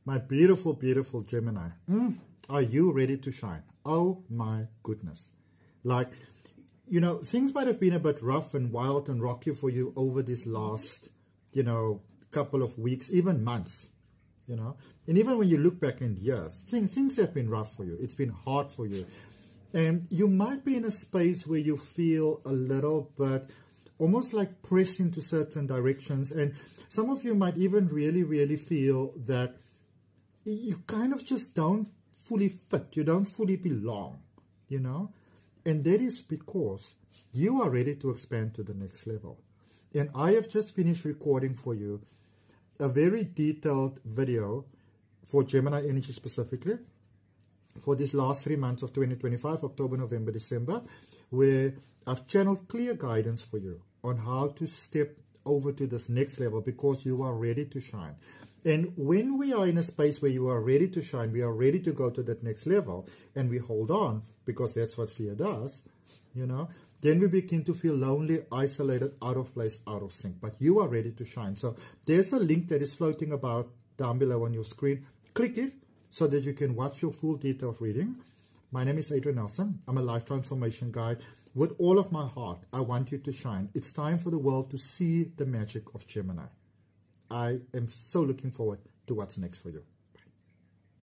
My beautiful, beautiful Gemini. Are you ready to shine? Oh my goodness. Like, you know, things might have been a bit rough and wild and rocky for you over this last, you know, couple of weeks, even months, you know. And even when you look back in years, things have been rough for you. It's been hard for you. And you might be in a space where you feel a little bit almost like pressed into certain directions. And some of you might even really, really feel that you kind of just don't fully fit. You don't fully belong, you know. And that is because you are ready to expand to the next level. And I have just finished recording for you a very detailed video for Gemini energy specifically for these last 3 months of 2025, October, November, December, where I've channeled clear guidance for you on how to step over to this next level because you are ready to shine. And when we are in a space where you are ready to shine, we are ready to go to that next level, and we hold on because that's what fear does, you know, then we begin to feel lonely, isolated, out of place, out of sync. But you are ready to shine. So there's a link that is floating about down below on your screen. Click it so that you can watch your full detailed reading. My name is Adrian Nelson. I'm a life transformation guide. With all of my heart, I want you to shine. It's time for the world to see the magic of Gemini. I am so looking forward to what's next for you.